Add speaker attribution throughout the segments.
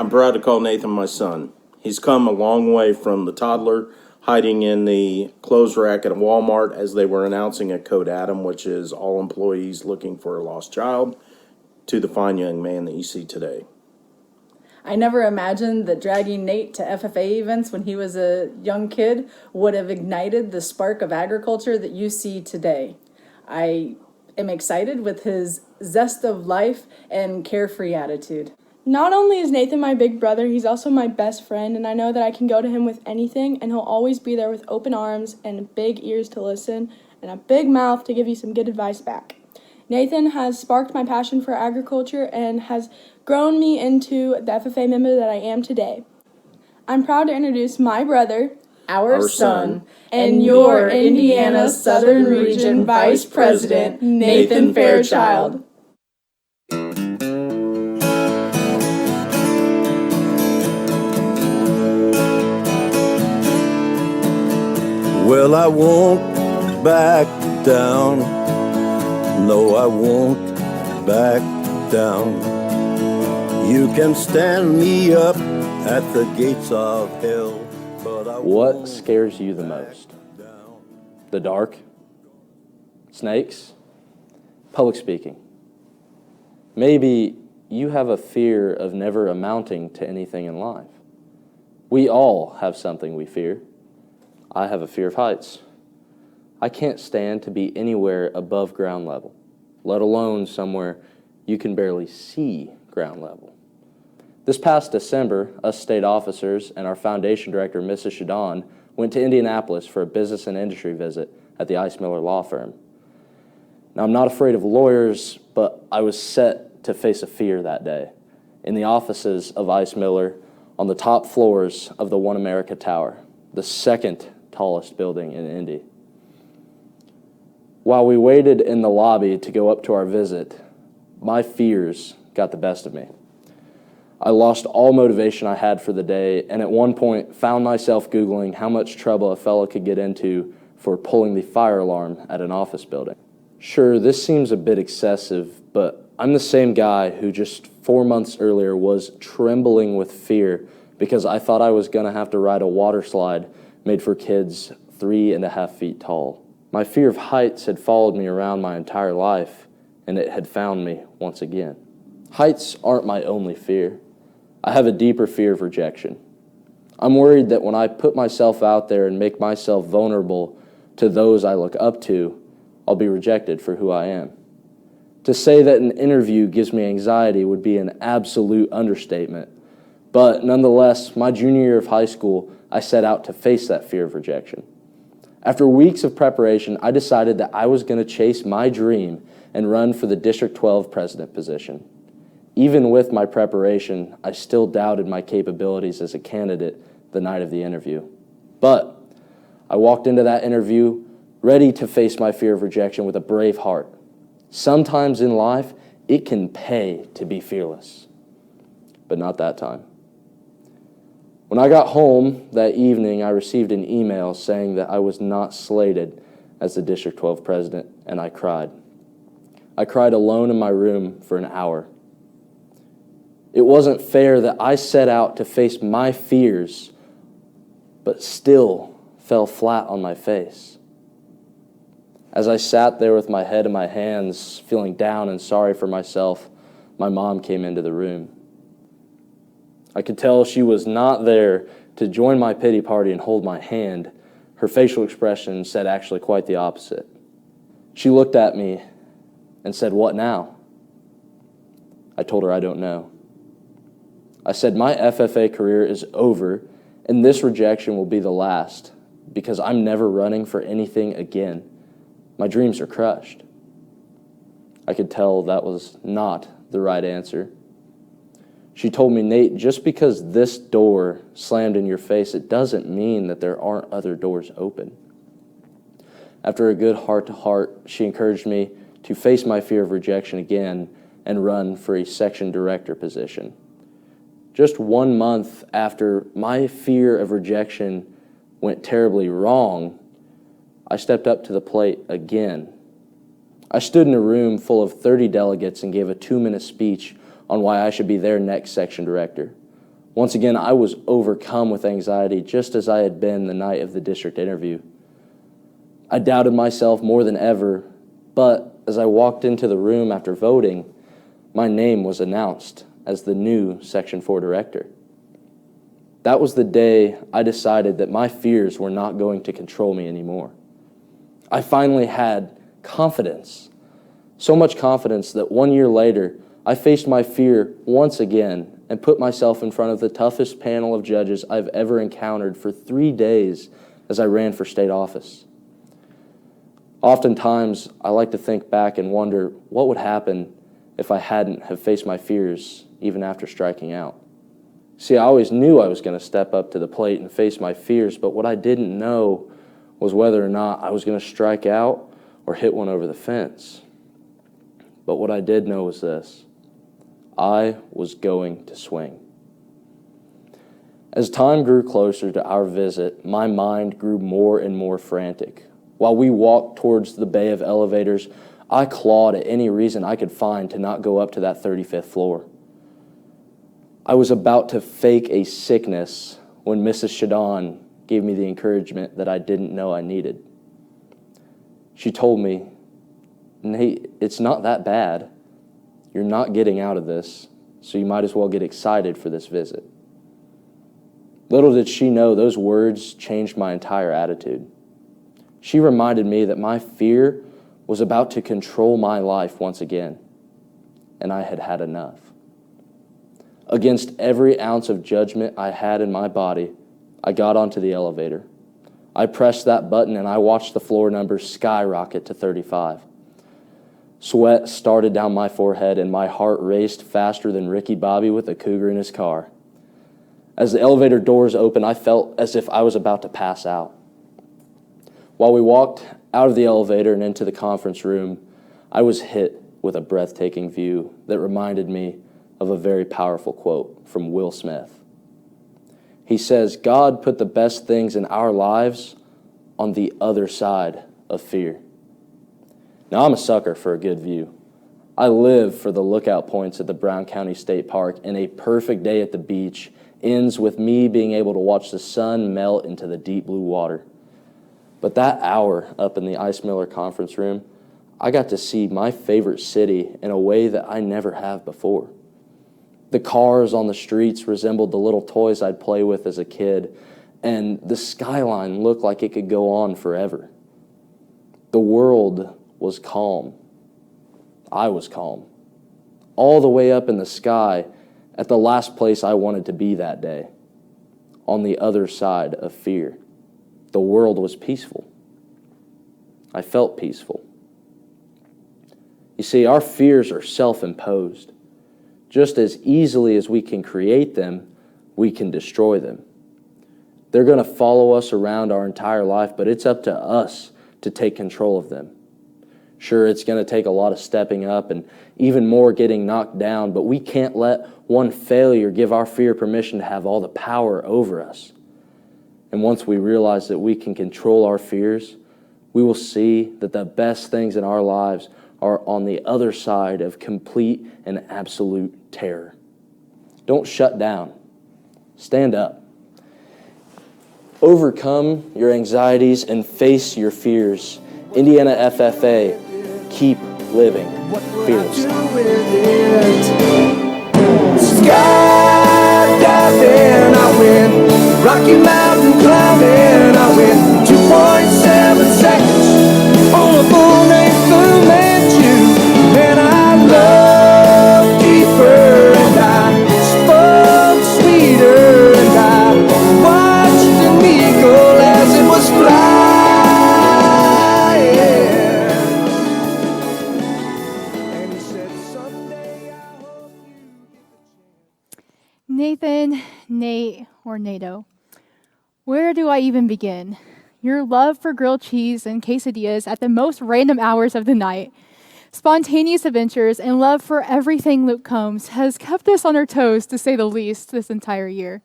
Speaker 1: I'm proud to call Nathan my son. He's come a long way from the toddler hiding in the clothes rack at Walmart as they were announcing a Code Adam, which is all employees looking for a lost child, to the fine young man that you see today.
Speaker 2: I never imagined that dragging Nate to FFA events when he was a young kid would have ignited the spark of agriculture that you see today. I am excited with his zest of life and carefree attitude.
Speaker 3: Not only is Nathan my big brother, he's also my best friend, and I know that I can go to him with anything, and he'll always be there with open arms and big ears to listen and a big mouth to give you some good advice back. Nathan has sparked my passion for agriculture and has grown me into the FFA member that I am today. I'm proud to introduce my brother,
Speaker 2: Our son,
Speaker 3: and your Indiana Southern Region Vice President, Nathan Fairchild.
Speaker 4: Well, I won't back down. No, I won't back down. You can stand me up at the gates of hell, but I
Speaker 5: What
Speaker 4: won't
Speaker 5: scares you the most?
Speaker 4: down.
Speaker 5: The dark? Snakes? Public speaking? Maybe you have a fear of never amounting to anything in life. We all have something we fear. I have a fear of heights. I can't stand to be anywhere above ground level, let alone somewhere you can barely see ground level. This past December, us state officers and our foundation director, Mrs. Shadon, went to Indianapolis for a business and industry visit at the Ice Miller Law Firm. Now, I'm not afraid of lawyers, but I was set to face a fear that day in the offices of Ice Miller on the top floors of the One America Tower, the second tallest building in Indy. While we waited in the lobby to go up to our visit, my fears got the best of me. I lost all motivation I had for the day, and at one point found myself Googling how much trouble a fellow could get into for pulling the fire alarm at an office building. Sure, this seems a bit excessive, but I'm the same guy who just 4 months earlier was trembling with fear because I thought I was going to have to ride a water slide made for kids 3.5 feet tall. My fear of heights had followed me around my entire life, and it had found me once again. Heights aren't my only fear. I have a deeper fear of rejection. I'm worried that when I put myself out there and make myself vulnerable to those I look up to, I'll be rejected for who I am. To say that an interview gives me anxiety would be an absolute understatement. But nonetheless, my junior year of high school, I set out to face that fear of rejection. After weeks of preparation, I decided that I was going to chase my dream and run for the District 12 president position. Even with my preparation, I still doubted my capabilities as a candidate the night of the interview. But I walked into that interview ready to face my fear of rejection with a brave heart. Sometimes in life, it can pay to be fearless, but not that time. When I got home that evening, I received an email saying that I was not slated as the District 12 president, and I cried. I cried alone in my room for an hour. It wasn't fair that I set out to face my fears, but still fell flat on my face. As I sat there with my head in my hands, feeling down and sorry for myself, my mom came into the room. I could tell she was not there to join my pity party and hold my hand. Her facial expression said actually quite the opposite. She looked at me and said, "What now?" I told her I don't know. I said, my FFA career is over, and this rejection will be the last, because I'm never running for anything again. My dreams are crushed. I could tell that was not the right answer. She told me, "Nate, just because this door slammed in your face, it doesn't mean that there aren't other doors open." After a good heart-to-heart, she encouraged me to face my fear of rejection again and run for a section director position. Just 1 month after my fear of rejection went terribly wrong, I stepped up to the plate again. I stood in a room full of 30 delegates and gave a 2-minute speech on why I should be their next section director. Once again, I was overcome with anxiety, just as I had been the night of the district interview. I doubted myself more than ever, but as I walked into the room after voting, my name was announced as the new Section 4 director. That was the day I decided that my fears were not going to control me anymore. I finally had confidence, so much confidence that 1 year later, I faced my fear once again and put myself in front of the toughest panel of judges I've ever encountered for 3 days as I ran for state office. Oftentimes, I like to think back and wonder what would happen if I hadn't have faced my fears even after striking out. See, I always knew I was going to step up to the plate and face my fears, but what I didn't know was whether or not I was going to strike out or hit one over the fence. But what I did know was this: I was going to swing. As time grew closer to our visit, my mind grew more and more frantic. While we walked towards the bay of elevators, I clawed at any reason I could find to not go up to that 35th floor. I was about to fake a sickness when Mrs. Shadon gave me the encouragement that I didn't know I needed. She told me, "Nate, it's not that bad. You're not getting out of this, so you might as well get excited for this visit." Little did she know those words changed my entire attitude. She reminded me that my fear was about to control my life once again, and I had had enough. Against every ounce of judgment I had in my body, I got onto the elevator. I pressed that button and I watched the floor numbers skyrocket to 35. Sweat started down my forehead and my heart raced faster than Ricky Bobby with a cougar in his car. As the elevator doors opened, I felt as if I was about to pass out. While we walked out of the elevator and into the conference room, I was hit with a breathtaking view that reminded me of a very powerful quote from Will Smith. He says, "God put the best things in our lives on the other side of fear." Now, I'm a sucker for a good view. I live for the lookout points at the Brown County State Park, and a perfect day at the beach ends with me being able to watch the sun melt into the deep blue water. But that hour up in the Ice Miller conference room, I got to see my favorite city in a way that I never have before. The cars on the streets resembled the little toys I'd play with as a kid, and the skyline looked like it could go on forever. The world was calm. I was calm. All the way up in the sky at the last place I wanted to be that day, on the other side of fear. The world was peaceful. I felt peaceful. You see, our fears are self-imposed. Just as easily as we can create them, we can destroy them. They're going to follow us around our entire life, but it's up to us to take control of them. Sure, it's going to take a lot of stepping up and even more getting knocked down, but we can't let one failure give our fear permission to have all the power over us. And once we realize that we can control our fears, we will see that the best things in our lives are on the other side of complete and absolute terror. Don't shut down. Stand up. Overcome your anxieties and face your fears. Indiana FFA, keep living fearlessly.
Speaker 4: Skydiving, I went Rocky Mountain climbing, I went 2.7 seconds on a bull named Fu Manchu. Man, I loved deeper and I spoke sweeter and I watched an eagle as it was flying. And he said, "Someday I hope you get the chance."
Speaker 6: Nathan, Nate, or Nato, where do I even begin? Your love for grilled cheese and quesadillas at the most random hours of the night, spontaneous adventures, and love for everything Luke Combs has kept us on our toes, to say the least, this entire year.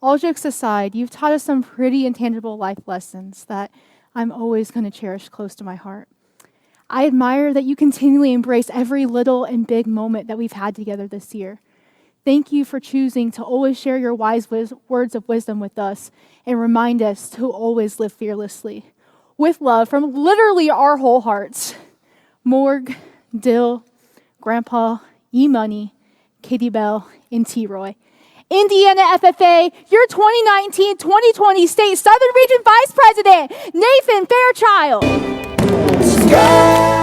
Speaker 6: All jokes aside, you've taught us some pretty intangible life lessons that I'm always going to cherish close to my heart. I admire that you continually embrace every little and big moment that we've had together this year. Thank you for choosing to always share your wise words of wisdom with us and remind us to always live fearlessly. With love from literally our whole hearts. Morg, Dill, Grandpa, E-Money, Katie Bell, and T-Roy. Indiana FFA, your 2019-2020 State Southern Region Vice President, Nathan Fairchild.
Speaker 4: Sky